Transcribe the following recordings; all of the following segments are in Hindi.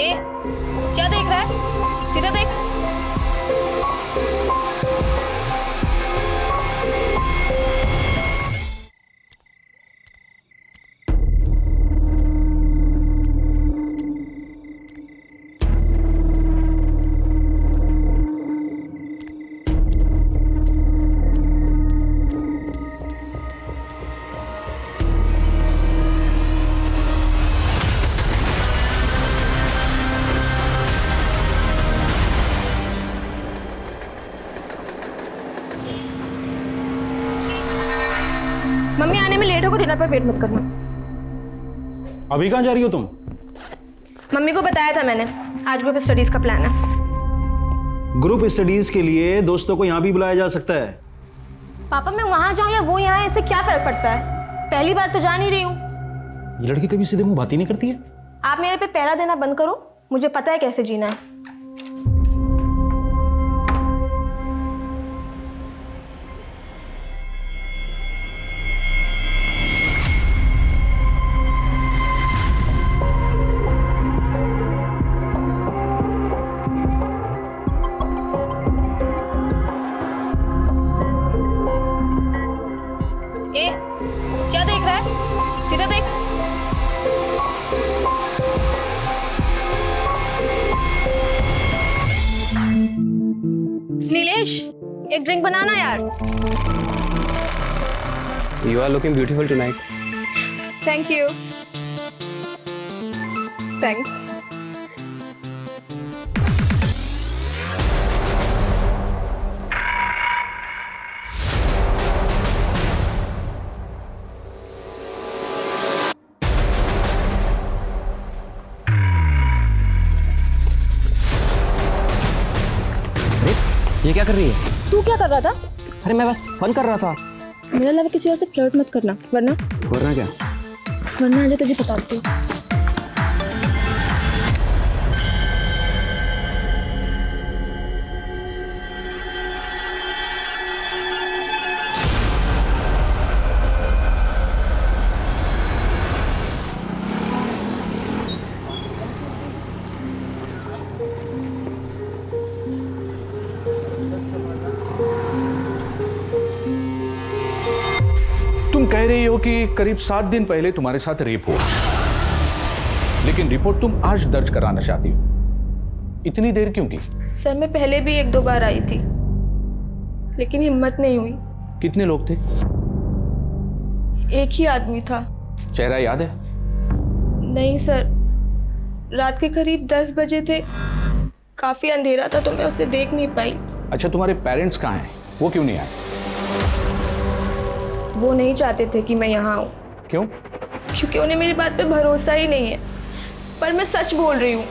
ए, क्या देख रहा है? सीधा देख। मम्मी आने में लेट होगा, डिनर पर वेट मत करना। अभी कहाँ जा रही हो तुम? मम्मी को बताया था मैंने, आज ग्रुप स्टडीज का प्लान है। ग्रुप स्टडीज के लिए दोस्तों को यहाँ भी बुलाया जा सकता है। पापा मैं वहां जाऊं या वो यहाँ, इससे क्या फर्क पड़ता है? पहली बार तो जा नहीं रही हूँ। ये लड़की कभी सीधे मुंह बात ही नहीं करती है। आप मेरे पे पहरा देना बंद करो, मुझे पता है कैसे जीना है। ए, क्या देख रहा है? सीधा देख। नीलेश, एक ड्रिंक बनाना यार। You are looking beautiful tonight. Thank you. Thanks. ये क्या कर रही है? तू क्या कर रहा था? अरे मैं बस फन कर रहा था। मेरा लव किसी और से फ्लर्ट मत करना, वरना क्या? आजा तुझे बताती हूँ। तुम कह रही हो कि करीब 7 दिन पहले तुम्हारे साथ रेप हुआ, लेकिन रिपोर्ट तुम आज दर्ज कराना चाहती हो। इतनी देर क्यों की? सर मैं पहले भी 1-2 बार आई थी, लेकिन हिम्मत नहीं हुई। कितने लोग थे? एक ही आदमी था। चेहरा याद है? नहीं सर, रात के करीब 10 बजे थे। काफी अंधेरा था तो मैं उसे देख नहीं पाई। अच्छा, तुम्हारे पेरेंट्स कहाँ हैं? वो क्यों नहीं आए? वो नहीं चाहते थे कि मैं यहाँ आऊँ। क्यों? क्योंकि उन्हें मेरी बात पे भरोसा ही नहीं है। पर मैं सच बोल रही हूँ।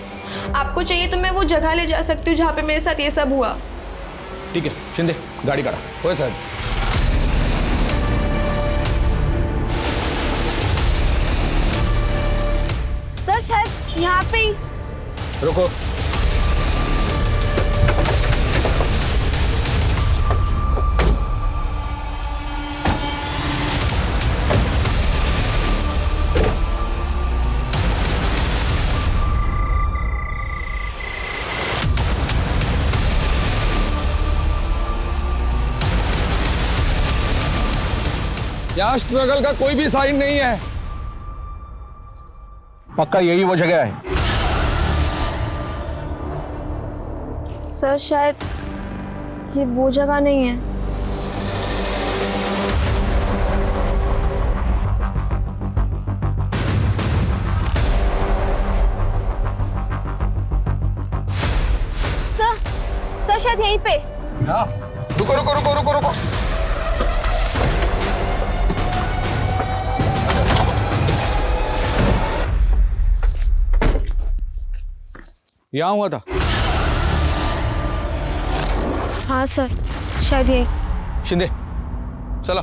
आपको चाहिए तो मैं वो जगह ले जा सकती हूँ जहाँ पे मेरे साथ ये सब हुआ। ठीक है शिंदे, गाड़ी काढ़ा। ओए सर, सर शायद यहाँ पे ही। रुको। यहाँ स्ट्रगल का कोई भी साइन नहीं है। पक्का यही वो जगह है? सर शायद ये वो जगह नहीं है। सर शायद यहीं पे। हाँ, रुको रुको रुको रुको रुको। यहाँ हुआ था? हाँ सर, शायद यही। शिंदे चला।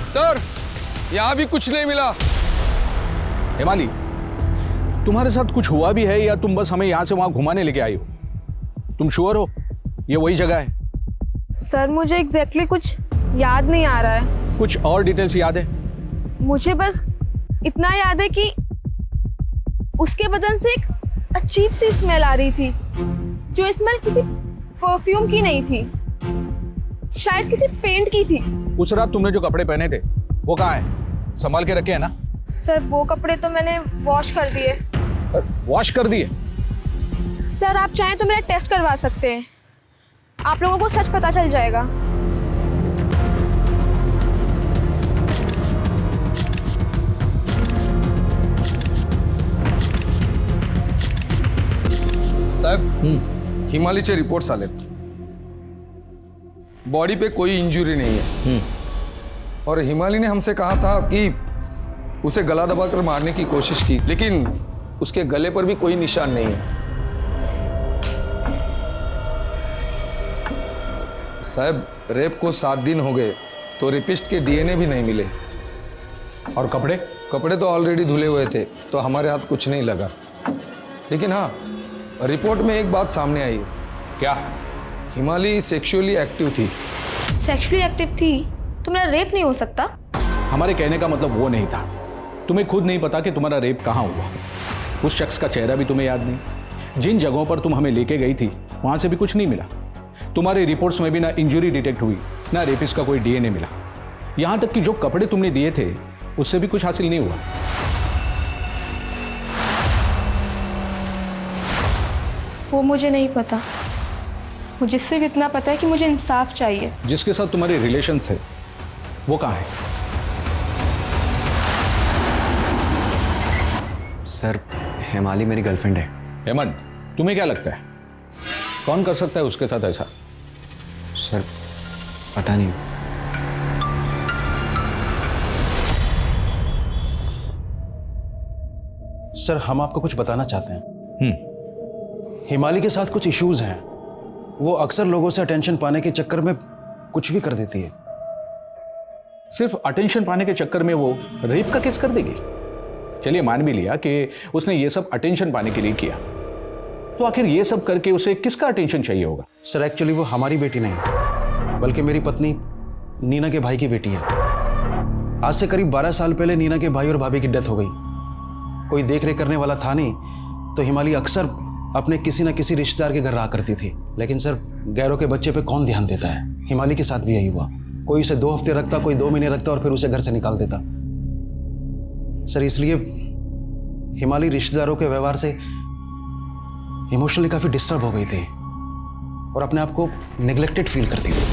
सर, यहाँ भी कुछ नहीं मिला। हेमाली, तुम्हारे साथ कुछ हुआ भी है या तुम बस हमें यहाँ से वहां घुमाने लेके आई हो? तुम श्योर हो ये वही जगह है? सर मुझे एग्जैक्टली कुछ याद नहीं आ रहा है। कुछ और डिटेल्स याद है? मुझे बस इतना याद है कि उसके बदन से एक अजीब सी स्मेल आ रही थी, जो स्मेल किसी परफ्यूम की नहीं थी, शायद किसी पेंट की थी। उस रात तुमने जो कपड़े पहने थे वो कहाँ है? संभाल के रखे हैं ना? सर वो कपड़े तो मैंने वॉश कर दिए। वॉश कर दिए? सर आप चाहें तो मेरा टेस्ट करवा सकते हैं, आप लोगों को सच पता चल जाएगा। साहेब हिमालीचे रिपोर्ट्स आलेत. बॉडी पे कोई इंजुरी नहीं है और हिमाली ने हमसे कहा था कि उसे गला दबाकर मारने की कोशिश की, लेकिन उसके गले पर भी कोई निशान नहीं है. साहब रेप को 7 दिन हो गए तो रेपिस्ट के डीएनए भी नहीं मिले. और कपड़े? कपड़े तो ऑलरेडी धुले हुए थे तो हमारे हाथ कुछ नहीं लगा. लेकिन हाँ, रिपोर्ट में एक बात सामने आई. क्या? हिमाली सेक्सुअली एक्टिव थी. सेक्सुअली एक्टिव थी तो मेरा रेप नहीं हो सकता? हमारे कहने का मतलब वो नहीं था. तुम्हें खुद नहीं पता कि तुम्हारा रेप कहाँ हुआ. उस शख्स का चेहरा भी तुम्हें याद नहीं. जिन जगहों पर तुम हमें लेके गई थी वहां से भी कुछ नहीं मिला. तुम्हारे रिपोर्ट्स में भी ना इंजरी डिटेक्ट हुई, ना रेपिस्ट का कोई डीएनए मिला. यहां तक कि जो कपड़े तुमने दिए थे उससे भी कुछ हासिल नहीं हुआ. वो मुझे नहीं पता. मुझे सिर्फ इतना पता है कि मुझे इंसाफ चाहिए. जिसके साथ तुम्हारे रिलेशन थे वो कहाँ है? सर हिमाली मेरी गर्लफ्रेंड है. हेमंत, तुम्हें क्या लगता है कौन कर सकता है उसके साथ ऐसा? सर पता नहीं. सर हम आपको कुछ बताना चाहते हैं. हिमाली के साथ कुछ इश्यूज हैं. वो अक्सर लोगों से अटेंशन पाने के चक्कर में कुछ भी कर देती है. सिर्फ अटेंशन पाने के चक्कर में वो रेप का केस कर देगी? चलिए मान भी लिया कि उसने ये सब अटेंशन पाने के लिए किया, तो आखिर ये सब करके उसे किसका अटेंशन चाहिए होगा? सर एक्चुअली वो हमारी बेटी नहीं बल्कि मेरी पत्नी नीना के भाई की बेटी है. आज से करीब 12 साल पहले नीना के भाई और भाभी की डेथ हो गई. कोई देख रेख करने वाला था नहीं तो हिमाली अक्सर अपने किसी न किसी रिश्तेदार के घर रहा करती थी. लेकिन सर गैरों के बच्चे पे कौन ध्यान देता है. हिमाली के साथ भी यही हुआ. कोई उसे 2 हफ्ते रखता, कोई 2 महीने रखता और फिर उसे घर से निकाल देता. सर इसलिए हिमाली रिश्तेदारों के व्यवहार से इमोशनली काफी डिस्टर्ब हो गई थी और अपने आप को नेग्लेक्टेड फील करती थी.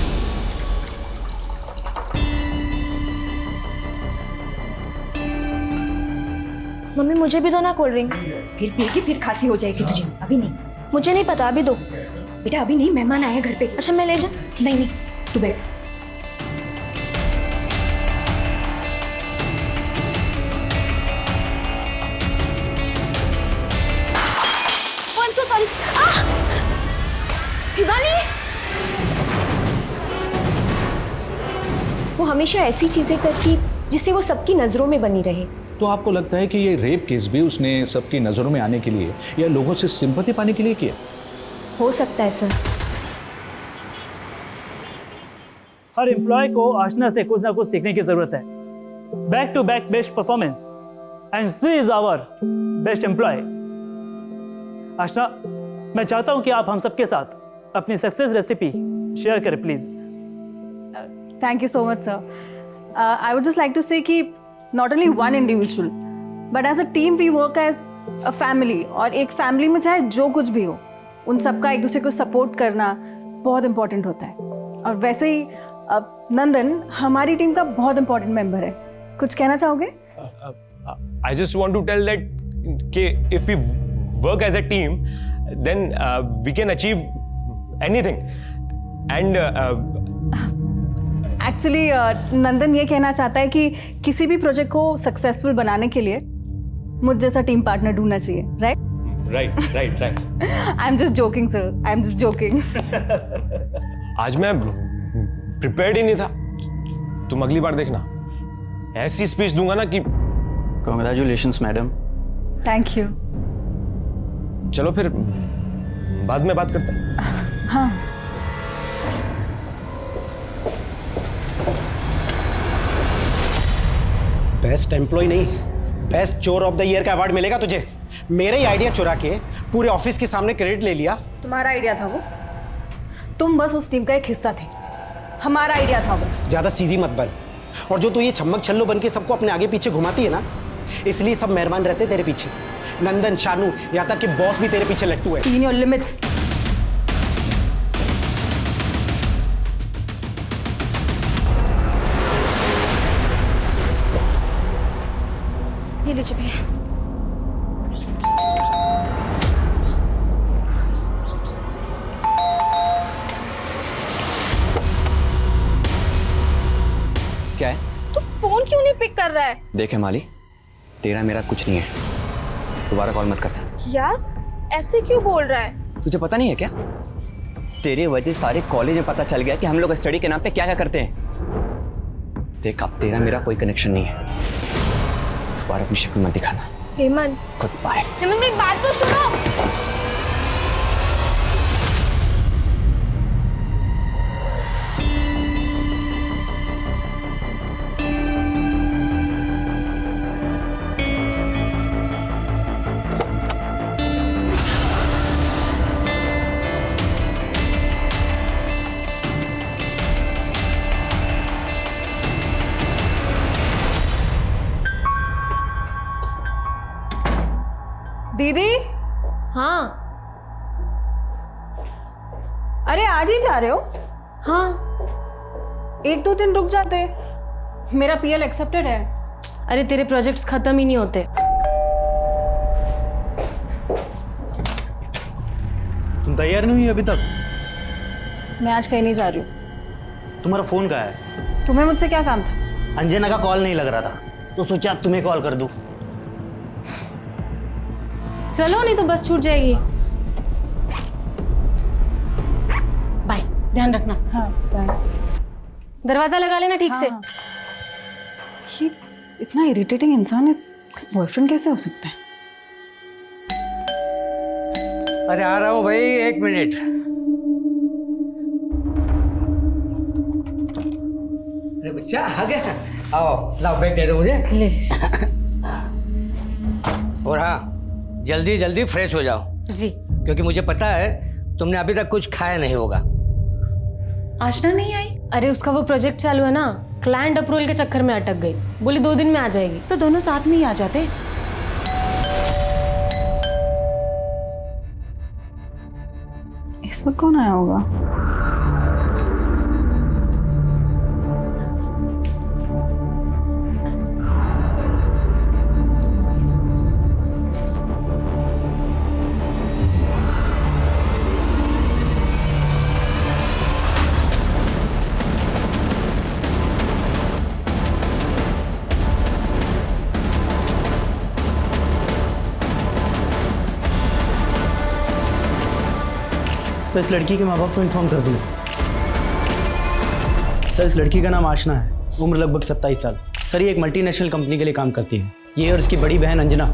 मम्मी मुझे भी दो ना कोल्ड ड्रिंक. फिर पीएगी फिर खांसी हो जाएगी तुझे. अभी नहीं मुझे नहीं पता, अभी दो. बेटा, अभी नहीं, मेहमान आए हैं घर पे. अच्छा मैं ले जा. नहीं नहीं, तू बैठ. I'm so sorry. हिमाली, वो हमेशा ऐसी चीजें करती जिससे वो सबकी नजरों में बनी रहे. तो आपको लगता है कि ये रेप केस भी उसने सबकी नजरों में आने के लिए या लोगों से सिंपैथी पाने के लिए किया? हो सकता है सर. हर एम्प्लॉय को आशना से कुछ ना कुछ सीखने की जरूरत है. Back to back best performance and she is our best employ. Aashna, मैं चाहता हूं कि आप हम सबके साथ अपनी सक्सेस रेसिपी शेयर करें please. Thank you so much, sir. I would just like to say कि not only one individual, but as a team we work as a family. और एक फैमिली में चाहे जो कुछ भी हो, उन सबका एक दूसरे को सपोर्ट करना बहुत इम्पोर्टेंट होता है. और वैसे ही नंदन हमारी टीम का बहुत इम्पोर्टेंट मेंबर है. कुछ कहना चाहोगे? I just want to tell that if we work as a team, then we can achieve anything. And actually Nandan ये कहना चाहता है कि किसी भी प्रोजेक्ट को सक्सेसफुल बनाने के लिए मुझ जैसा टीम पार्टनर ढूंढना चाहिए. Right? right. I am just joking sir, I am just joking. आज मैं प्रिपेयर्ड ही नहीं था. तुम अगली बार देखना ऐसी स्पीच दूंगा ना कि. Congratulations madam. Thank you. चलो फिर बाद में बात करते हैं. हाँ बेस्ट एम्प्लॉय नहीं, बेस्ट चोर ऑफ द ईयर का अवार्ड मिलेगा तुझे। मेरे ही आइडिया चुरा के पूरे ऑफिस के सामने क्रेडिट ले लिया। तुम्हारा आइडिया था वो, तुम बस उस टीम का एक हिस्सा थे, हमारा आइडिया था वो। ज्यादा सीधी मत बन, और जो तू ये छम्मक छल्लो बन के सबको अपने आगे पीछे घुमाती है ना, इसलिए सब मेहरबान रहते तेरे पीछे। नंदन, शानू, यहाँ तक कि बॉस भी तेरे पीछे लट्टू है। In your limits. ये लीजिए भैया। क्या है? तू फोन क्यों नहीं पिक कर रहा है? देख हेमाली, तेरा मेरा कुछ नहीं है, दोबारा कॉल मत करना। यार ऐसे क्यों बोल रहा है? तुझे पता नहीं है क्या? तेरे वजह सारे कॉलेज में पता चल गया कि हम लोग स्टडी के नाम पे क्या क्या करते हैं। देख, अब तेरा मेरा कोई कनेक्शन नहीं है, दोबारा अपनी शक्ल मत दिखाना। हेमंत, खुद बाय। हेमंत मेरी बात तो सुनो। दीदी, हाँ अरे आज ही जा रहे हो? हाँ, 1-2 दिन रुक जाते, मेरा पीएल एक्सेप्टेड है। अरे तेरे प्रोजेक्ट्स खत्म ही नहीं होते। तुम तैयार नहीं हुई अभी तक? मैं आज कहीं नहीं जा रही हूँ। तुम्हारा फोन कहाँ है? तुम्हें मुझसे क्या काम था? अंजना का कॉल नहीं लग रहा था, तो सोचा तुम्हें कॉल कर दूं। चलो, नहीं तो बस छूट जाएगी। बाय, ध्यान रखना। हाँ बाय। दरवाजा लगा लेना ठीक से। ये इतना इरिटेटिंग इंसान है, बॉयफ्रेंड कैसे हो सकता है? अरे आ रहा हूँ भाई, 1 मिनट। अरे बच्चा आ गया, आओ लाओ बैग दे दो मुझे। ले और हाँ, जल्दी जल्दी फ्रेश हो जाओ जी। क्योंकि मुझे पता है तुमने अभी तक कुछ खाया नहीं होगा। आशना नहीं आई? अरे उसका वो प्रोजेक्ट चालू है ना, क्लाइंट अप्रूवल के चक्कर में अटक गई, बोली 2 दिन में आ जाएगी। तो दोनों साथ में ही आ जाते। इसमें कौन आया होगा? सर, इस लड़की के माँ बाप को इन्फॉर्म कर दिया। सर, इस लड़की का नाम आशना है, उम्र लगभग 27 साल। सर, ये एक मल्टीनेशनल कंपनी के लिए काम करती है। ये और इसकी बड़ी बहन अंजना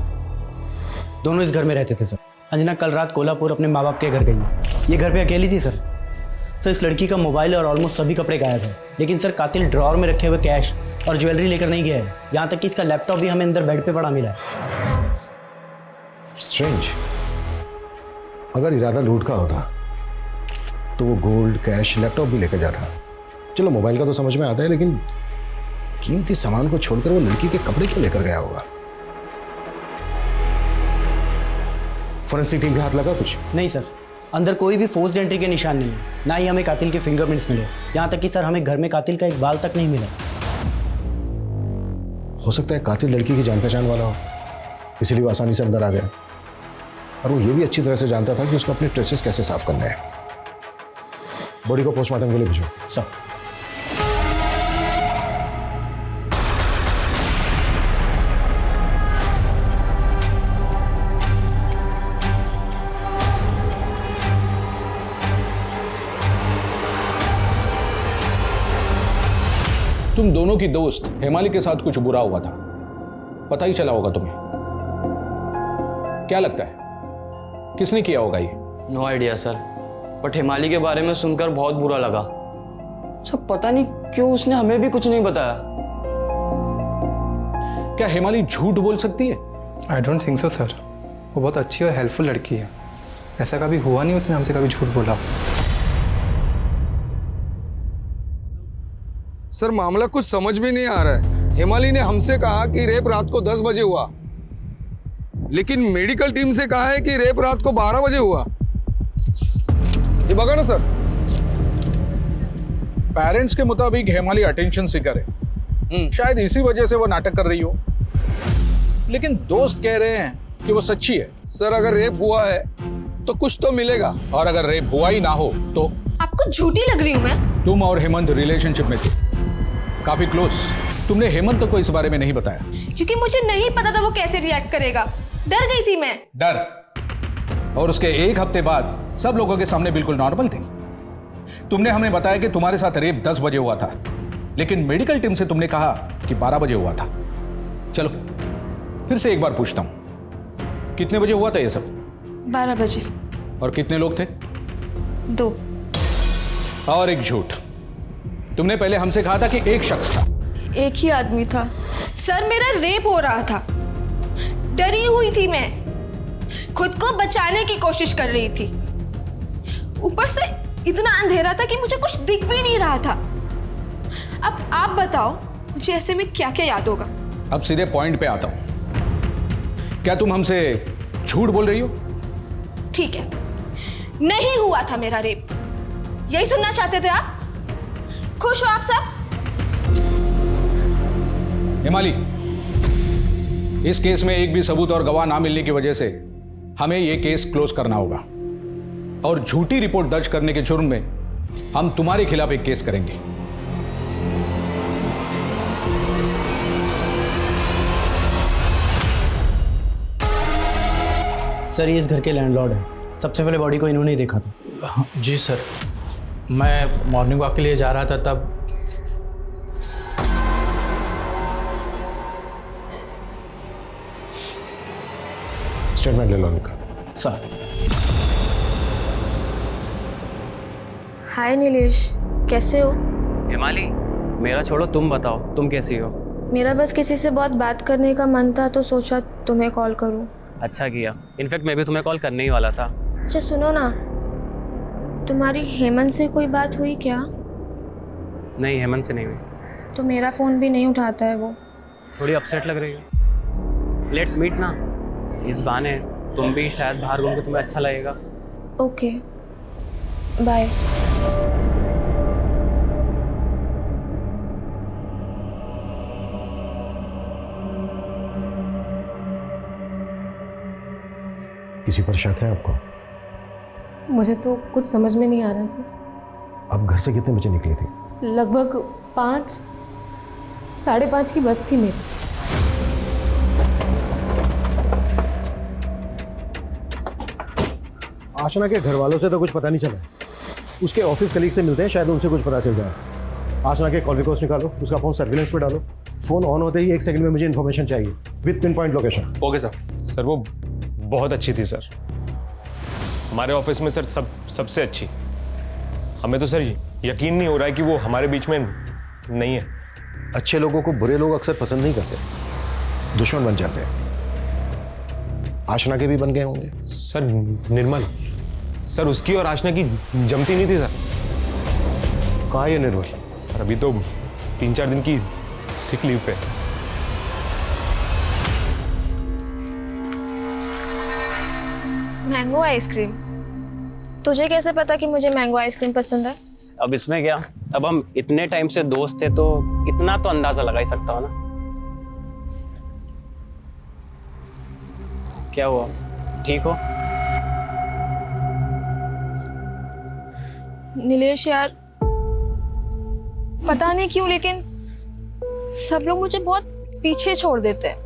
दोनों इस घर में रहते थे सर। अंजना कल रात कोल्हापुर अपने माँ बाप के घर गई। ये घर पे अकेली थी सर। सर, इस लड़की का मोबाइल और ऑलमोस्ट सभी कपड़े गायब है, लेकिन सर कातिल ड्रॉअर में रखे हुए कैश और ज्वेलरी लेकर नहीं गया है। यहाँ तक कि इसका लैपटॉप भी हमें अंदर बेड पे पड़ा मिला है। स्ट्रेंज। अगर इरादा लूट का होता तो वो गोल्ड, कैश, लैपटॉप भी लेकर जाता। चलो, मोबाइल का तो समझ में आता है, लेकिन कीमती सामान को छोड़कर वो लड़की के कपड़े क्यों लेकर गया होगा? फोरेंसिक टीम के हाथ लगा कुछ? नहीं सर, अंदर कोई भी फोर्स्ड एंट्री के निशान नहीं है, ना ही हमें कातिल के फिंगरप्रिंट्स मिले। यहाँ तक कि सर हमें घर में कातिल का एक बाल तक नहीं मिला। हो सकता है कातिल लड़की की जान पहचान वाला हो, इसीलिए वो आसानी से अंदर आ गया। और वो ये भी अच्छी तरह से जानता था कि उसको अपने ट्रेसेस कैसे साफ करने हैं। बॉडी को पोस्टमार्टम के लिए भेजो सर। तुम दोनों की दोस्त हेमाली के साथ कुछ बुरा हुआ था, पता ही चला होगा तुम्हें। क्या लगता है किसने किया होगा ये? नो आइडिया सर, बट हिमाली के बारे में सुनकर बहुत बुरा लगा। सब पता नहीं क्यों उसने हमें भी कुछ नहीं बताया। क्या हिमाली झूठ बोल सकती है? I don't think so sir. वो बहुत अच्छी और हेल्पफुल लड़की है। ऐसा कभी हुआ नहीं उसने हमसे कभी झूठ बोला। सर मामला कुछ समझ में नहीं आ रहा है। हिमाली ने हमसे कहा कि रेप रात को 10 बजे हुआ, लेकिन मेडिकल टीम से कहा है कि रेप रात को 12 बजे हुआ। ये बगा ना सर। पेरेंट्स के मुताबिक हिमाली अटेंशन सीकर है, शायद इसी वजह से वो नाटक कर रही हो, लेकिन दोस्त कह रहे हैं कि वो सच्ची है। सर अगर रेप हुआ है तो कुछ तो मिलेगा, और अगर रेप हुआ ही ना हो तो? आपको झूठी लग रही हूँ मैं? तुम और हेमंत रिलेशनशिप में थे, काफी क्लोज। तुमने हेमंत को इस बारे में नहीं बताया? क्योंकि मुझे नहीं पता था वो कैसे रिएक्ट करेगा। डर गई थी मैं। डर? और उसके एक हफ्ते बाद सब लोगों के सामने बिल्कुल नॉर्मल थी। तुमने हमें बताया कि तुम्हारे साथ रेप 10 बजे हुआ था, लेकिन मेडिकल टीम से तुमने कहा कि 12 बजे हुआ था। चलो फिर से एक बार पूछता हूं, कितने बजे हुआ था ये सब? 12 बजे। और कितने लोग थे? 2। और एक झूठ, तुमने पहले हमसे कहा था कि एक शख्स था। एक ही आदमी था सर। मेरा रेप हो रहा था, डरी हुई थी मैं, खुद को बचाने की कोशिश कर रही थी। ऊपर से इतना अंधेरा था कि मुझे कुछ दिख भी नहीं रहा था। अब आप बताओ मुझे ऐसे में क्या क्या याद होगा? अब सीधे पॉइंट पे आता हूं। क्या तुम हमसे झूठ बोल रही हो? ठीक है, नहीं हुआ था मेरा रेप। यही सुनना चाहते थे आप? खुश हो आप सब? हिमाली, इस केस में एक भी सबूत और गवाह ना मिलने की वजह से हमें यह केस क्लोज करना होगा, और झूठी रिपोर्ट दर्ज करने के जुर्म में हम तुम्हारे खिलाफ एक केस करेंगे। सर ये इस घर के लैंडलॉर्ड हैं। सबसे पहले बॉडी को इन्होंने ही देखा था। जी सर, मैं मॉर्निंग वॉक के लिए जा रहा था तब। स्टेटमेंट ले लो उनका। सर। हाय नीलेश, कैसे हो? हिमाली, मेरा छोड़ो, तुम बताओ तुम कैसी हो? मेरा बस किसी से बहुत बात करने का मन था तो सोचा तुम्हें कॉल करूं। अच्छा किया, इनफैक्ट मैं भी तुम्हें कॉल करने ही वाला था। अच्छा सुनो ना, तुम्हारी हेमंत से कोई बात हुई क्या? नहीं, हेमंत से नहीं हुई। तो मेरा फ़ोन भी नहीं उठाता है वो। थोड़ी अपसेट लग रही हो। लेट्स मीट ना, इस बहाने तुम भी शायद बाहर घूम के तुम्हें अच्छा लगेगा। Okay, bye. किसी पर शक है आपको? मुझे तो कुछ समझ में नहीं आ रहा सर। आप घर से कितने बजे निकली थी? लगभग 5, 5:30 की बस थी मेरी। आशना के घर वालों से तो कुछ पता नहीं चला। उसके ऑफिस कलीग से मिलते हैं, शायद उनसे कुछ पता चल जाए। आशना के कॉल रिकॉर्ड्स निकालो, उसका फ़ोन सर्विलेंस पे डालो। फ़ोन ऑन होते ही 1 सेकंड में मुझे इन्फॉर्मेशन चाहिए with pin point location. Okay sir. Sir वो बहुत अच्छी थी सर, हमारे ऑफिस में सर सबसे अच्छी। हमें तो सर यकीन नहीं हो रहा है कि वो हमारे बीच में नहीं है। अच्छे लोगों को बुरे लोग अक्सर पसंद नहीं करते, दुश्मन बन जाते हैं। आशना के भी बन गए होंगे। सर निर्मल, सर उसकी और आशना की जमती नहीं थी सर। कहाँ ये निर्मल? सर अभी तो 3-4 दिन की सिक लीव पे। Mango ice cream? तुझे कैसे पता कि मुझे मैंगो आइसक्रीम पसंद है? अब इसमें क्या, अब हम इतने टाइम से दोस्त थे तो इतना तो अंदाजा लगा ही सकता हूँ ना। क्या हुआ, ठीक हो? नीलेश यार, पता नहीं क्यों लेकिन सब लोग मुझे बहुत पीछे छोड़ देते हैं।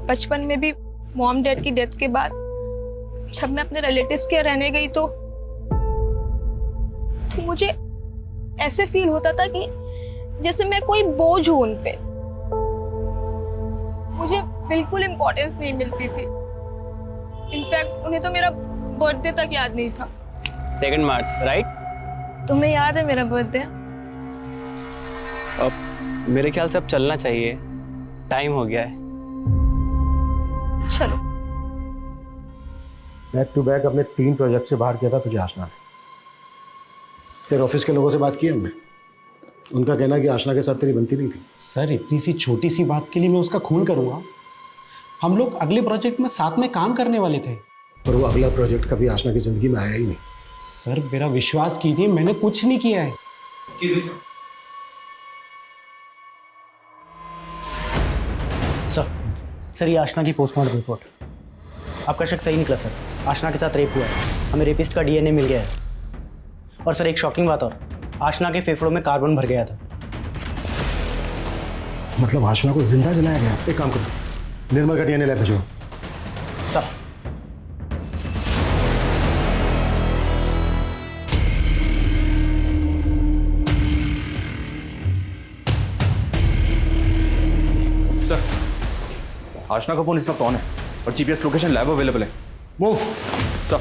बचपन में भी मॉम डैड की डेथ के बाद जब मैं अपने रिलेटिव्स के रहने गई तो मुझे ऐसे फील होता था कि जैसे मैं कोई बोझ हूं उन पे। मुझे बिल्कुल इम्पोर्टेंस नहीं मिलती थी। इनफैक्ट उन्हें तो मेरा बर्थडे तक याद नहीं था। 2 मार्च, राइट? तुम्हें याद है मेरा बर्थडे? अब मेरे ख्याल से अब चलना चाहिए, टाइम हो गया है। चलो। बैक टू बैक अपने 3 प्रोजेक्ट से बाहर किया था तुझे आशना ने। तेरे ऑफिस के लोगों से बात की हमने, उनका कहना है कि आशना के साथ तेरी बनती नहीं थी। सर इतनी सी छोटी सी बात के लिए मैं उसका खून करूंगा? हम लोग अगले प्रोजेक्ट में साथ में काम करने वाले थे। पर वो अगला प्रोजेक्ट कभी आशना की जिंदगी में आया ही नहीं। सर मेरा विश्वास कीजिए, मैंने कुछ नहीं किया है। सर ये आशना की पोस्टमार्टम रिपोर्ट। आपका शक सही निकला सर, आशना के साथ रेप हुआ है। हमें रेपिस्ट का डीएनए मिल गया है। और सर एक शॉकिंग बात और, आशना के फेफड़ों में कार्बन भर गया था। मतलब आशना को जिंदा जलाया गया? एक काम करो, निर्मल का डीएनए लैब भेजो। सर आशना का फोन इस वक्त ऑन है और जीपीएस लोकेशन लैब अवेलेबल है। मूव। सर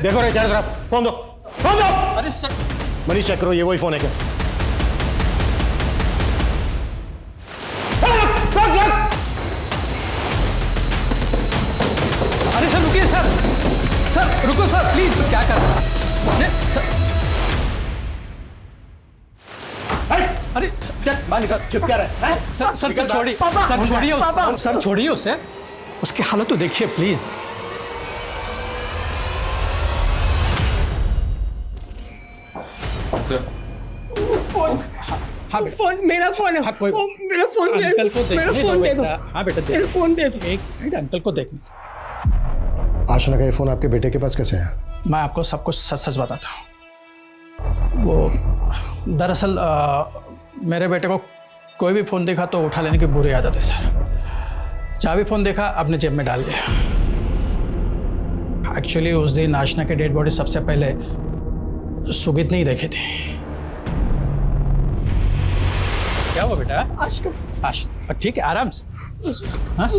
देखो रे चारों तरफ, फोन दो, फोन दो। अरे सर, मनीष चेक करो, ये वही फोन है क्या? अरे सर रुकिए सर, सर रुको सर प्लीज। क्या कर रहे हैं सर? अरे सर चुप क्या रहा है? सर सर छोड़िए, सर छोड़िए, सर छोड़िए उसे, उसकी हालत तो देखिए प्लीज। फोन, हाँ फोन मेरा फोन है। हाँ, कोई मेरा फोन दे, अंकल को मेरा देखने फोन दो दे दो। बेटा। हाँ बेटा दे मेरा फोन दे दो। एक मिनट, अंकल को देखने। आशना का ये फोन आपके बेटे के पास कैसे है? मैं आपको सब कुछ सच सच बताता हूँ। वो दरअसल मेरे बेटे को कोई भी फ़ोन देखा तो उठा लेने की बुरी आदत है सर। जहाँ भी फ़ोन देखा अपने जेब में डाल दिया। एक्चुअली उस दिन आशना के डेड बॉडी सबसे पहले सुगीत ने ही देखे थे। क्या हुआ बेटा? आशना ठीक है, आराम से। हाँ?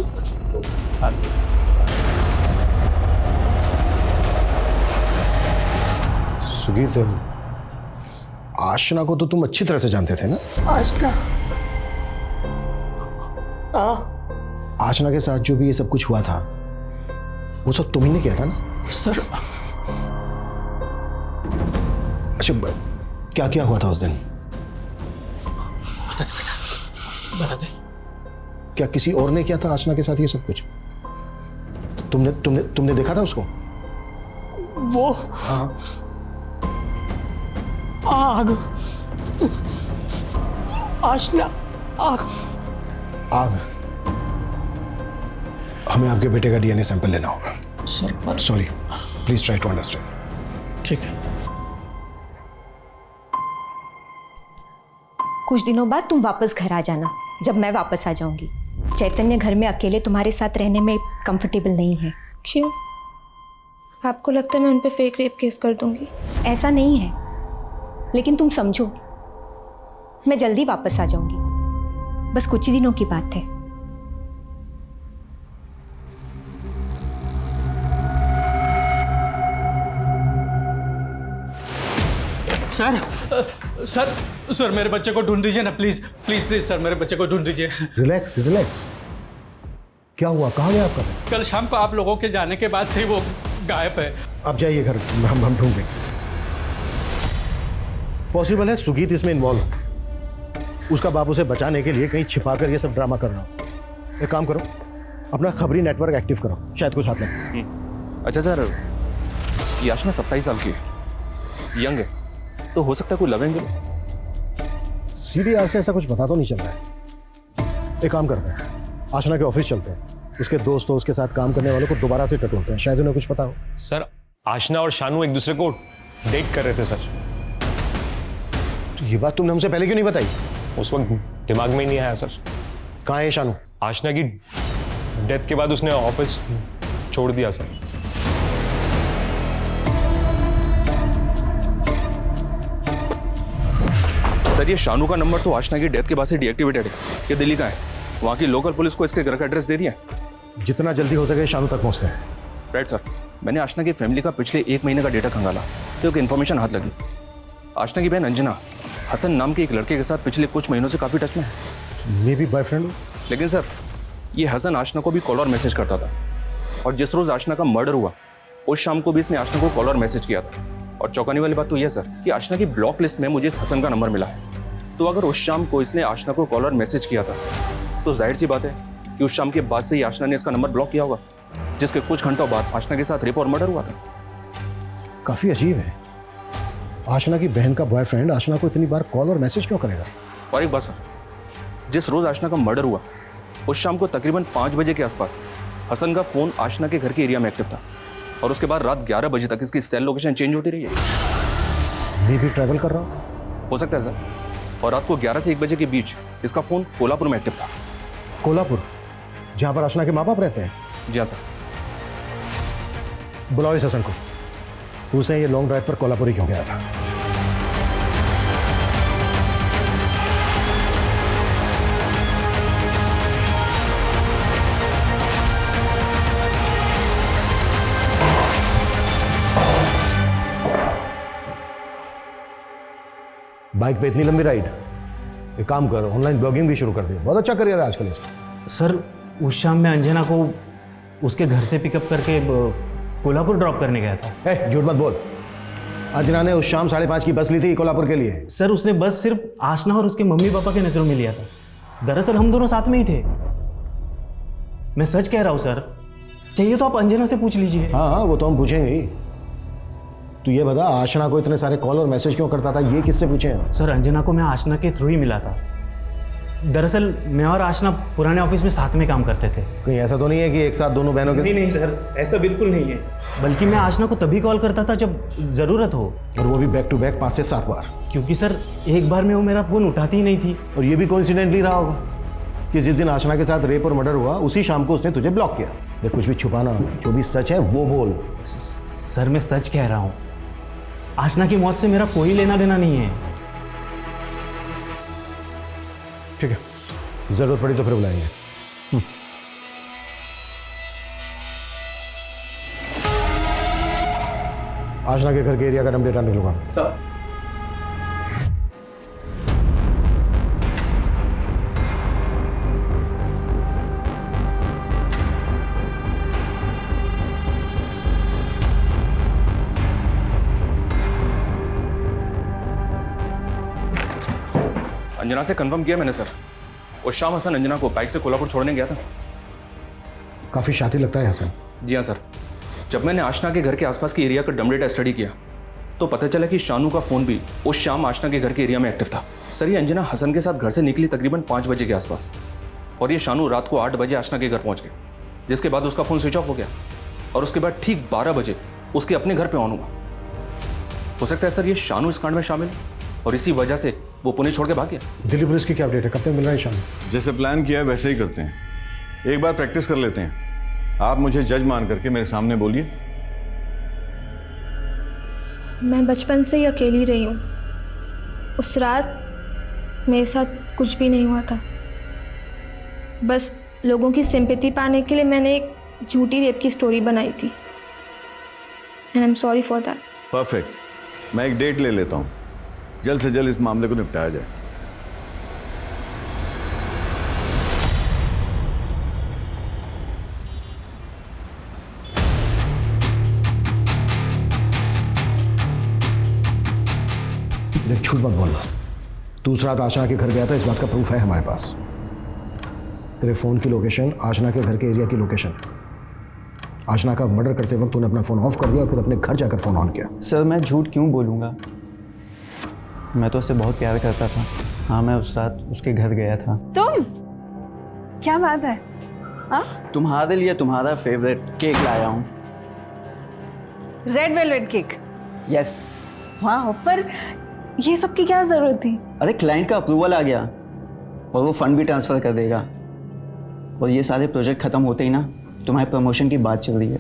सुगीत, आशना को तो तुम अच्छी तरह से जानते थे ना? आशना, आशना के साथ जो भी ये सब कुछ हुआ था वो सब तुम ही ने किया था ना? सर अच्छा, क्या क्या हुआ था उस दिन? बता दे। क्या किसी और ने किया था आशना के साथ ये सब कुछ? तुमने तुमने तुमने देखा था उसको? वो हाँ। आग, आशना, आग। आग? हमें आपके बेटे का डीएनए सैंपल लेना होगा। Sir sorry, please try to understand. ठीक है। कुछ दिनों बाद तुम वापस घर आ जाना, जब मैं वापस आ जाऊंगी। चैतन्य घर में अकेले तुम्हारे साथ रहने में कंफर्टेबल नहीं है। क्यों? आपको लगता है मैं उन पे फेक रेप केस कर दूंगी? ऐसा नहीं है, लेकिन तुम समझो, मैं जल्दी वापस आ जाऊंगी। बस कुछ ही दिनों की बात है। सर सर सर मेरे बच्चे को ढूंढ दीजिए ना प्लीज प्लीज प्लीज सर, मेरे बच्चे को ढूंढ दीजिए। Relax relax. क्या हुआ? कहाँ गया आपका? कल शाम को आप लोगों के जाने के बाद से ही वो गायब है। आप जाइए घर, हम ढूंढेंगे। पॉसिबल है सुगीत इसमें इन्वॉल्व हो। उसका बाप उसे बचाने के लिए कहीं छिपा कर ये सब ड्रामा कर रहा हो। एक काम करो, अपना खबरी नेटवर्क एक्टिव करो, शायद कुछ हाथ लगे। अच्छा सर, याशना 27 साल की है, यंग है, तो हो सकता है कोई लव एंगल? सीडीआर से ऐसा कुछ पता तो नहीं चल रहा है। एक काम करते हैं, आशना के ऑफिस चलते हैं, उसके दोस्तों उसके साथ काम करने वालों को दोबारा से टटोलते हैं, शायद उन्हें कुछ पता हो। सर आशना और शानू एक दूसरे को डेट कर रहे थे सर। तो ये बात तुमने हमसे पहले क्यों नहीं बताई? उस वक्त दिमाग में ही नहीं आया सर। कहाँ है शानू? आशना की डेथ के बाद उसने ऑफिस छोड़ दिया सर। सर ये शानू का नंबर तो आशना की डेथ के बाद से डीएक्टिवेटेड है। ये दिल्ली का है। वहाँ की लोकल पुलिस को इसके घर का एड्रेस दे दिया है। जितना जल्दी हो सके शानू तक पहुंचते हैं। Right sir. मैंने आशना की फैमिली का पिछले 1 महीने का डेटा खंगाला तो एक इन्फॉर्मेशन हाथ लगी। आशना की बहन अंजना हसन नाम के एक लड़के के साथ पिछले कुछ महीनों से काफ़ी टच में है। May be boyfriend. लेकिन सर ये हसन आशना को भी कॉल और मैसेज करता था और जिस रोज़ आशना का मर्डर हुआ उस शाम को भी इसने आशना को कॉल और मैसेज किया था। और चौंकाने वाली बात तो यह सर कि आशना की ब्लॉक लिस्ट में मुझे इस हसन का नंबर मिला है। तो अगर उस शाम को इसने आशना को कॉल और मैसेज किया था तो जाहिर सी बात है कि उस शाम के बाद से ही आशना ने इसका नंबर ब्लॉक किया होगा, जिसके कुछ घंटों बाद आशना के साथ रेप और मर्डर हुआ था। काफी अजीब है। आशना की बहन का बॉयफ्रेंड आशना को इतनी बार कॉल और मैसेज क्यों करेगा? और एक बात सर, जिस रोज आशना का मर्डर हुआ उस शाम को तकरीबन 5 बजे के आसपास हसन का फोन आशना के घर के एरिया में एक्टिव था और उसके बाद रात 11 बजे तक इसकी सेल लोकेशन चेंज होती रही है। मैं भी ट्रैवल कर रहा हूँ। हो सकता है सर। और रात को 11 से 1 बजे के बीच इसका फोन कोल्हापुर में एक्टिव था। कोल्हापुर, जहाँ पर आशना के माँ बाप रहते हैं? जी हाँ सर। बुलाओ इस हसन को। उसने ये लॉन्ग ड्राइव पर कोल्हापुर ही क्यों गया था? बाइक पे इतनी लंबी राइड? एक काम कर, ऑनलाइन ब्लॉगिंग भी शुरू कर दे। बहुत अच्छा करियर है आजकल इसमें। सर उस शाम मैं अंजना को उसके घर से पिकअप करके कोल्हापुर ड्रॉप करने गया था। झूठ मत बोल। अंजना ने उस शाम 5:30 की बस ली थी कोल्हापुर के लिए? सर उसने बस सिर्फ आशना और उसके मम्मी पापा के नजरों में लिया था। दरअसल हम दोनों साथ में ही थे। मैं सच कह रहा हूँ सर, चाहिए तो आप अंजना से पूछ लीजिए। हाँ वो तो हम पूछेंगे ही। तू ये बता, आशना को इतने सारे कॉल और मैसेज क्यों करता था, ये किससे पूछे? सर अंजना को मैं आशना के थ्रू ही मिला था। दरअसल मैं और आशना पुराने ऑफिस में साथ में काम करते थे। कहीं ऐसा तो नहीं है कि एक साथ दोनों बहनों के? नहीं सर, ऐसा बिल्कुल नहीं है। बल्कि मैं आशना को तभी कॉल करता था जब ज़रूरत हो। और वो भी बैक टू बैक 5 से 7 बार? क्योंकि सर एक बार में वो मेरा फ़ोन उठाती ही नहीं थी। और ये भी कोइंसिडेंटली रहा होगा कि जिस दिन आशना के साथ रेप और मर्डर हुआ उसी शाम को उसने तुझे ब्लॉक किया। देख, कुछ भी छुपाना, जो भी सच है वो बोल। सर मैं सच कह रहा हूँ, आशना की मौत से मेरा कोई लेना देना नहीं है। ठीक है, जरूरत पड़ी तो फिर बुलाएंगे। आशना के घर के एरिया का नंबर डेटा निकलवा। अंजना से कंफर्म किया मैंने सर। उस शाम हसन अंजना को बाइक से कोल्हापुर छोड़ने गया था। काफी शातिर लगता है हसन। जी हाँ सर। जब मैंने आशना के घर के आसपास के एरिया का डम डेटा स्टडी किया तो पता चला कि शानू का फोन भी उस शाम आशना के घर के एरिया में एक्टिव था। सर ये अंजना हसन के साथ घर से निकली तकरीबन 5 बजे के आसपास और ये शानू रात को 8 बजे आशना के घर पहुंच गया, जिसके बाद उसका फोन स्विच ऑफ हो गया और उसके बाद ठीक 12 बजे उसके अपने घर पे ऑन हुआ। हो सकता है सर ये शानू इस कांड में शामिल और इसी वजह से वो पुणे छोड़ के भाग गया। दिल्ली पुलिस की क्या अपडेट है? कब तक मिल रहा है शानू? जैसे प्लान किया है वैसे ही करते हैं। एक बार प्रैक्टिस कर लेते हैं। आप मुझे जज मान करके मेरे सामने बोलिए। मैं बचपन से ही अकेली रही हूँ। उस रात मेरे साथ कुछ भी नहीं हुआ था। बस लोगों की सिंपैथी पाने के लिए मैंने एक झूठी रेप की स्टोरी बनाई थी। And I am sorry for that. Perfect. मैं एक डेट ले लेता हूँ, जल्द से जल्द इस मामले को निपटाया जाए। झूठ मत बोलना। तू उस रात आशना के घर गया था, इस बात का प्रूफ है हमारे पास। तेरे फोन की लोकेशन आशना के घर के एरिया की लोकेशन। आशना का मर्डर करते वक्त तूने अपना फोन ऑफ कर दिया और फिर अपने घर जाकर फोन ऑन किया। सर मैं झूठ क्यों बोलूँगा, मैं तो उससे बहुत प्यार करता था। हाँ मैं उस रात उसके घर गया था। तुम? क्या बात है? हाँ तुम्हारे लिए तुम्हारा फेवरेट केक लाया हूँ। Red velvet cake? यस। वाह, पर ये सब की क्या जरूरत थी? अरे क्लाइंट का अप्रूवल आ गया और वो फंड भी ट्रांसफ़र कर देगा और ये सारे प्रोजेक्ट ख़त्म होते ही ना तुम्हारे प्रमोशन की बात चल रही है।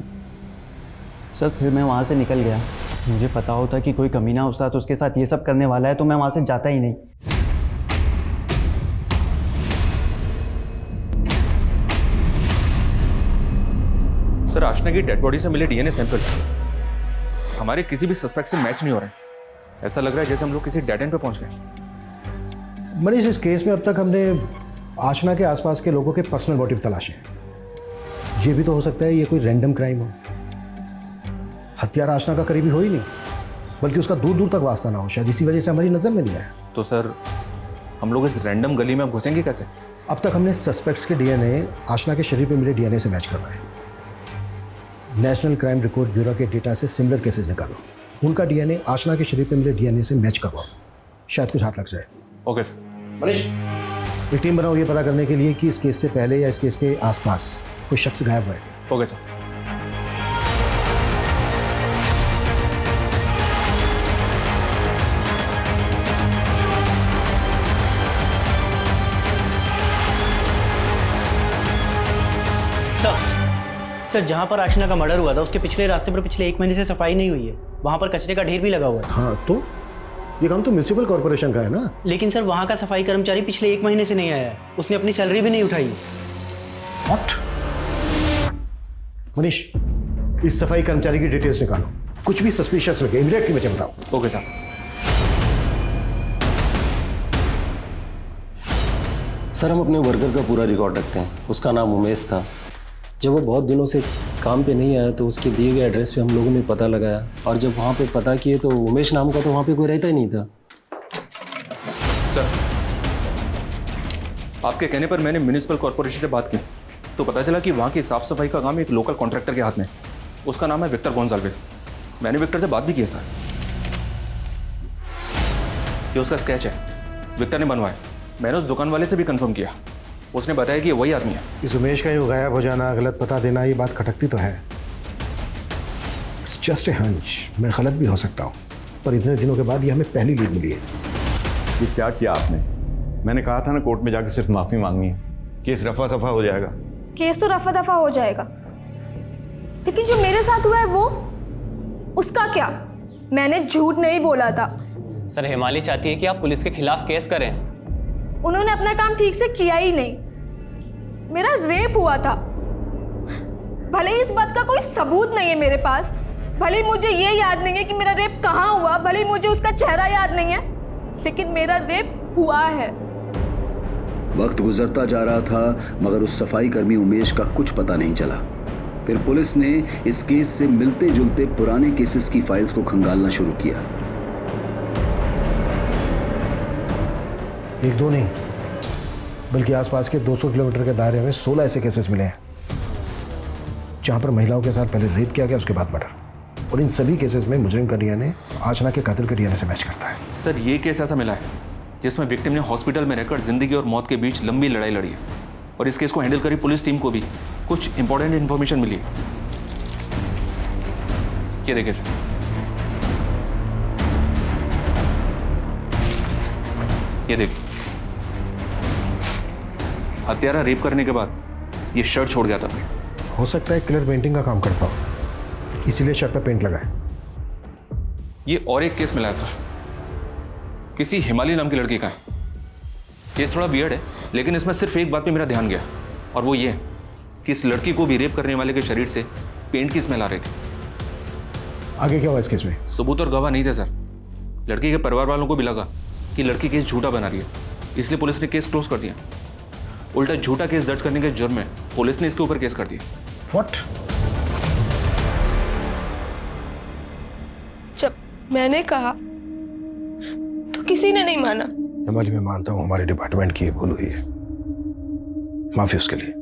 सर फिर मैं वहाँ से निकल गया। मुझे पता होता कि कोई कमीना उस्ताद उसके साथ ये सब करने वाला है तो मैं वहाँ से जाता ही नहीं। सर आशना की डेड बॉडी से मिले डीएनए सैंपल हमारे किसी भी सस्पेक्ट से मैच नहीं हो रहे हैं। ऐसा लग रहा है जैसे हम लोग किसी डेड एंड पे पहुंच गए। मनीष, इस केस में अब तक हमने आशना के आसपास के लोगों के पर्सनल मोटिव तलाशे। ये भी तो हो सकता है ये कोई रैंडम क्राइम हो। हत्यारा आशना का करीबी हो ही नहीं, बल्कि उसका दूर दूर तक वास्ता ना हो, शायद इसी वजह से हमारी नजर में नहीं आया। तो सर हम लोग इस रैंडम गली में अब घुसेंगे कैसे? अब तक हमने सस्पेक्ट्स के डीएनए आशना के शरीर पे मिले डीएनए से मैच करवाए। नेशनल क्राइम रिकॉर्ड ब्यूरो के डेटा से सिमिलर केसेस निकालो, उनका डीएनए आशना के शरीर पे मिले डीएनए से मैच करवाओ, शायद कुछ हाथ लग जाए। Okay sir. मनीष, एक टीम बनाओ ये पता करने के लिए कि इस केस से पहले या इस केस के आसपास कोई शख्स गायब हुआ है। Okay sir. सर जहाँ पर आशना का मर्डर हुआ था उसके पिछले रास्ते पर पिछले 1 महीने से सफाई नहीं हुई है। वहाँ पर कचरे का ढेर भी लगा हुआ है। हाँ तो ये काम तो म्यूनिसिपल कॉर्पोरेशन का है ना। लेकिन सर वहाँ का सफाई कर्मचारी पिछले 1 महीने से नहीं आया है, उसने अपनी सैलरी भी नहीं उठाई। What? मनीष, इस सफाई कर्मचारी की डिटेल्स निकालो, कुछ भी सस्पिशियस लगे इमीडिएटली मुझे बताओ। Okay sir. सर हम अपने वर्कर का पूरा रिकॉर्ड रखते हैं। उसका नाम उमेश था। जब वो बहुत दिनों से काम पे नहीं आया तो उसके दिए गए एड्रेस पे हम लोगों ने पता लगाया, और जब वहाँ पे पता किए तो उमेश नाम का तो वहाँ पे कोई रहता ही नहीं था। सर आपके कहने पर मैंने म्युनिसिपल कॉर्पोरेशन से बात की तो पता चला कि वहाँ की साफ सफाई का काम एक लोकल कॉन्ट्रैक्टर के हाथ में। उसका नाम है विक्टर गोंजाल्वेस। मैंने विक्टर से बात भी की है सर। ये उसका स्केच है, विक्टर ने बनवाया। मैंने उस दुकान वाले से भी कंफर्म किया, उसने बताया कि ये वही आदमी है। इस उमेश का यूँ गायब हो जाना, गलत पता देना, ये बात खटकती तो है। इट्स जस्ट ए हंच, मैं गलत भी हो सकता हूँ, पर इतने दिनों के बाद ये हमें पहली लीड मिली है। ये क्या किया आपने? मैंने कहा था ना कोर्ट में जाकर सिर्फ माफ़ी मांगनी है, केस रफा दफा हो जाएगा। केस तो रफा दफा हो जाएगा, लेकिन जो मेरे साथ हुआ है वो, उसका क्या? मैंने झूठ नहीं बोला था। सर हिमाली चाहती है कि आप पुलिस के खिलाफ केस करें। उन्होंने अपना काम ठीक से किया ही नहीं। मेरा रेप हुआ था, भले ही इस बात का कोई सबूत नहीं है मेरे पास, भले ही मुझे ये याद नहीं है कि मेरा रेप कहाँ हुआ, भले ही मुझे उसका चेहरा याद नहीं है, लेकिन मेरा रेप हुआ है। वक्त गुजरता जा रहा था मगर उस सफाई कर्मी उमेश का कुछ पता नहीं चला। फिर पुलिस ने इस केस से मिलते जुलते पुराने केसेस की फाइल्स को खंगालना शुरू किया। एक दो नहीं, बल्कि आसपास के 200 किलोमीटर के दायरे में 16 ऐसे केसेस मिले हैं जहां पर महिलाओं के साथ पहले रेप किया गया, उसके बाद मर्डर, और इन सभी केसेस में मुजरिम का डीएनए आशना के कातिल के डीएनए से मैच करता है। सर ये केस ऐसा मिला है जिसमें विक्टिम ने हॉस्पिटल में रहकर जिंदगी और मौत के बीच लंबी लड़ाई लड़ी है, और इस केस को हैंडल करी पुलिस टीम को भी कुछ इंपॉर्टेंट इन्फॉर्मेशन मिली है। ये देखिए सर, ये देखिए, हत्यारा रेप करने के बाद ये शर्ट छोड़ गया था। हो सकता है किलर पेंटिंग का काम करता हो, इसीलिए शर्ट पर पेंट लगा है। ये और एक केस मिला है सर, किसी हिमाली नाम की लड़की का है। केस थोड़ा वियर्ड है, लेकिन इसमें सिर्फ एक बात पे मेरा ध्यान गया, और वो ये कि इस लड़की को भी रेप करने वाले के शरीर से पेंट की स्मेल आ रही थी। आगे क्या हुआ इस केस में? सबूत और गवाह नहीं थे सर। लड़की के परिवार वालों को भी लगा कि लड़की केस झूठा बना रही है, इसलिए पुलिस ने केस क्लोज कर दिया। उल्टा झूठा केस दर्ज करने के जुर्म में पुलिस ने इसके ऊपर केस कर दिया। व्हाट? जब मैंने कहा तो किसी ने नहीं माना। हिमाली, मैं मानता हूं हमारे डिपार्टमेंट की ये भूल हुई है, माफी उसके लिए।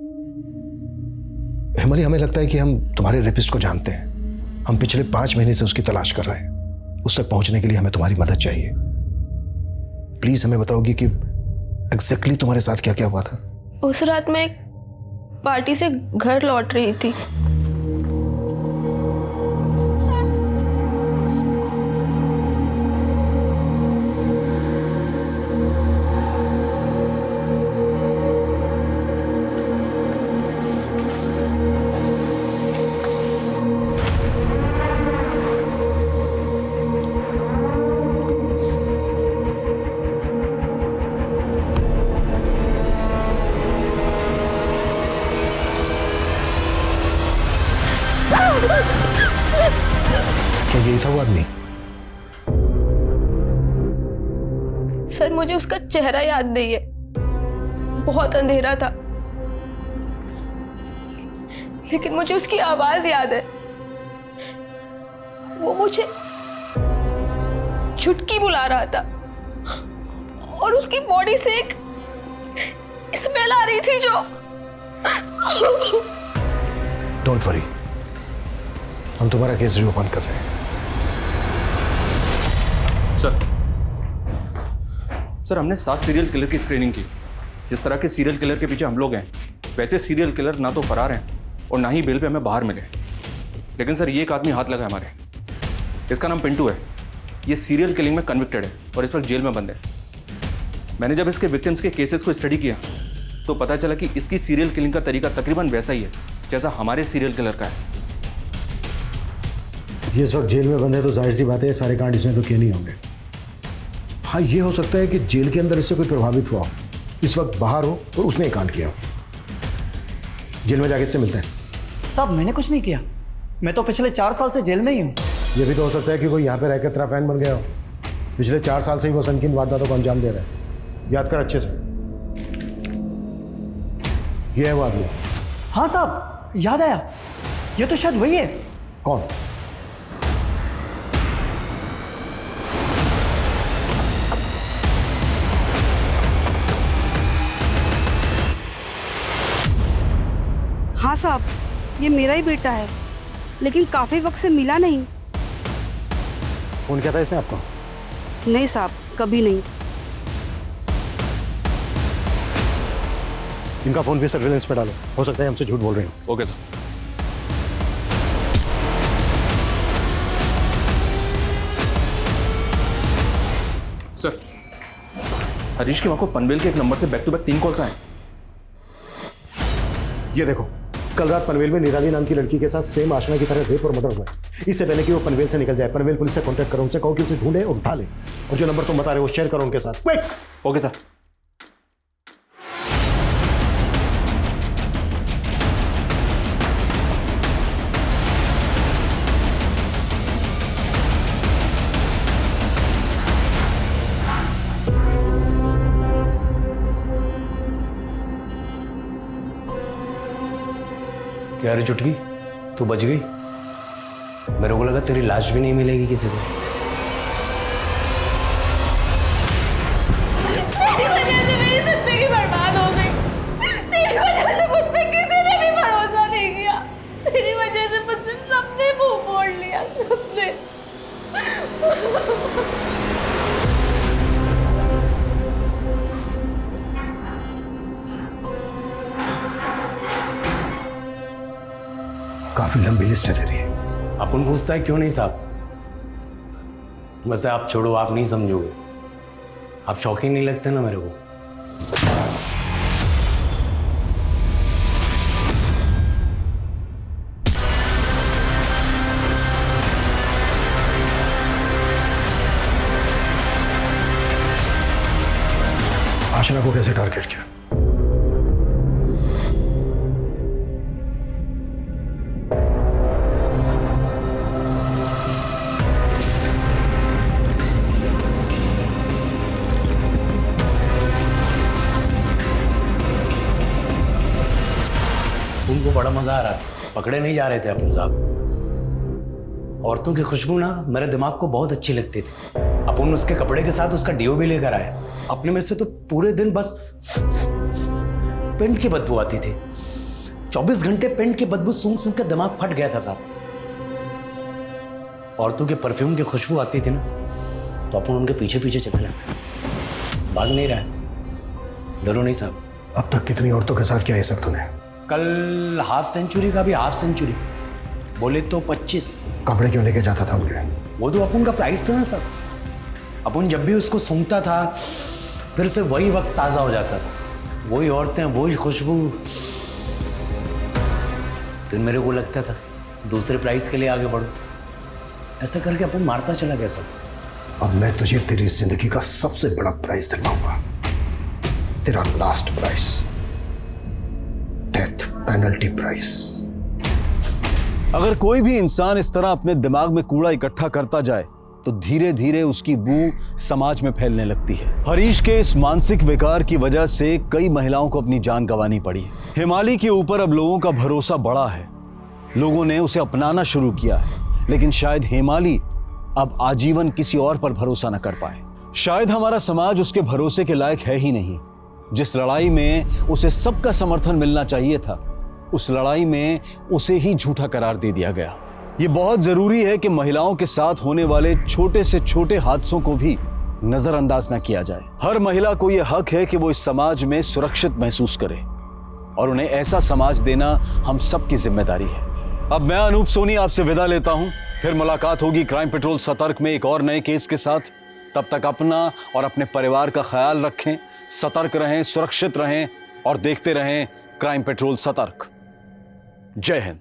हिमाली, हमें लगता है कि हम तुम्हारे रेपिस्ट को जानते हैं। हम पिछले 5 महीने से उसकी तलाश कर रहे हैं। उस तक पहुंचने के लिए हमें तुम्हारी मदद चाहिए। प्लीज हमें बताओगी कि एग्जैक्टली तुम्हारे साथ क्या क्या हुआ था? उस रात मैं एक पार्टी से घर लौट रही थी। क्या यही था वो आदमी? सर मुझे उसका चेहरा याद नहीं है, बहुत अंधेरा था, लेकिन मुझे उसकी आवाज याद है। वो मुझे चुटकी बुला रहा था और उसकी बॉडी से एक स्मेल आ रही थी जो। डोंट वरी, हम तुम्हारा केस रिओपन कर रहे हैं। सर हमने 7 सीरियल किलर की स्क्रीनिंग की। जिस तरह के सीरियल किलर के पीछे हम लोग हैं, वैसे सीरियल किलर ना तो फरार हैं और ना ही बेल पे हमें बाहर मिले। लेकिन सर ये एक आदमी हाथ लगा है हमारे, इसका नाम पिंटू है। ये सीरियल किलिंग में कन्विक्टेड है और इस वक्त जेल में बंद है। मैंने जब इसके विक्टिम्स के केसेस को स्टडी किया तो पता चला कि इसकी सीरियल किलिंग का तरीका तकरीबन वैसा ही है जैसा हमारे सीरियल किलर का है। ये इस वक्त जेल में बंद है तो जाहिर सी बात है ये सारे कांड इसमें तो किए नहीं होंगे। हाँ, ये हो सकता है कि जेल के अंदर इससे कोई प्रभावित हुआ हो, इस वक्त बाहर हो और उसने ये कांड किया हो। जेल में जाके इससे मिलते हैं। साहब मैंने कुछ नहीं किया, मैं तो पिछले 4 साल से जेल में ही हूँ। ये भी तो हो सकता है कि कोई यहाँ पे रहकर तेरा फैन बन गया हो। पिछले 4 साल से ही वो संकीर्ण वारदातों को अंजाम दे रहा है। याद कर अच्छे से। ये है वो आदमी। हाँ साहब याद आया, ये तो शायद वही है। कौन? हाँ साहब, ये मेरा ही बेटा है, लेकिन काफी वक्त से मिला नहीं। फोन किया था इसने आपको? नहीं साहब, कभी नहीं। इनका फोन भी सर्विलेंस पे डालो, हो सकता है हमसे झूठ बोल रहे हो। Okay sir. सर हरीश की मां को पनवेल के एक नंबर से बैक टू बैक 3 कॉल्स आए। ये देखो, कल रात पनवेल में निराली नाम की लड़की के साथ सेम आशना की तरह रेप और मर्डर हुआ है। इससे पहले कि वो पनवेल से निकल जाए, पनवेल पुलिस से कांटेक्ट करो, उनसे कहो कि उसे ढूंढे और उठा ले, और जो नंबर तुम बता रहे हो वो शेयर करो उनके साथ। क्विक। Okay sir. क्या रे चुटकी, तू बच गई? मेरे को लगा तेरी लाश भी नहीं मिलेगी किसी को। तेरी वजह से मेरी जिंदगी बर्बाद हो गई। तेरी वजह से मुझ पे किसी ने भी भरोसा नहीं किया। तेरी वजह से मुझसे सबने मुंह मोड़ लिया, सबने। काफी लंबी लिस्ट है तेरी। अपन पूछता है क्यों नहीं साहब? वैसे आप छोड़ो, आप नहीं समझोगे। आप शॉकिंग नहीं लगते ना मेरे को। आशना को कैसे टारगेट किया? उनको बड़ा मजा आ रहा था, पकड़े नहीं जा रहे थे अपन साहब। औरतों की खुशबू ना मेरे दिमाग को बहुत अच्छी लगती थी। अपन उसके कपड़े के साथ उसका डीओ भी लेकर आए। अपने में से तो पूरे दिन बस पेंट की बदबू आती थी। 24 घंटे पेंट की बदबू सूंघ सूंघ के दिमाग फट गया था साहब। औरतों के परफ्यूम की खुशबू आती थी ना, तो अपन उनके पीछे पीछे चलने लगे। भाग नहीं रहा है, डरो नहीं साहब। अब तक कितनी औरतों के साथ किया ये सब तूने? कल हाफ सेंचुरी का भी हाफ सेंचुरी, बोले तो 25। कपड़े क्यों लेके जाता था मुझे? वो तो अपन का प्राइस था ना सर। अपन जब भी उसको सूंघता था फिर से वही वक्त ताज़ा हो जाता था, वही औरतें, वही खुशबू। फिर मेरे को लगता था दूसरे प्राइस के लिए आगे बढ़ो। ऐसा करके अपन मारता चला गया सर। अब मैं तुझे तेरी जिंदगी का सबसे बड़ा प्राइस दिलवाऊंगा, तेरा last price, death penalty price. अगर कोई भी इंसान इस तरह अपने दिमाग में कूड़ा इकट्ठा करता जाए तो धीरे धीरे उसकी बू समाज में फैलने लगती है। हरीश के इस मानसिक विकार की वजह से कई महिलाओं को अपनी जान गंवानी पड़ी है। हिमाली के ऊपर अब लोगों का भरोसा बढ़ा है, लोगों ने उसे अपनाना शुरू किया है, लेकिन शायद हिमाली अब आजीवन किसी और पर भरोसा न कर पाए। शायद हमारा समाज उसके भरोसे के लायक है ही नहीं। जिस लड़ाई में उसे सबका समर्थन मिलना चाहिए था, उस लड़ाई में उसे ही झूठा करार दे दिया गया। ये बहुत जरूरी है कि महिलाओं के साथ होने वाले छोटे से छोटे हादसों को भी नजरअंदाज न किया जाए। हर महिला को यह हक है कि वो इस समाज में सुरक्षित महसूस करे और उन्हें ऐसा समाज देना हम सबकी जिम्मेदारी है। अब मैं अनूप सोनी आपसे विदा लेता हूं। फिर मुलाकात होगी क्राइम पेट्रोल सतर्क में एक और नए केस के साथ। तब तक अपना और अपने परिवार का ख्याल रखें, सतर्क रहें, सुरक्षित रहें और देखते रहें क्राइम पेट्रोल सतर्क। जय हिंद।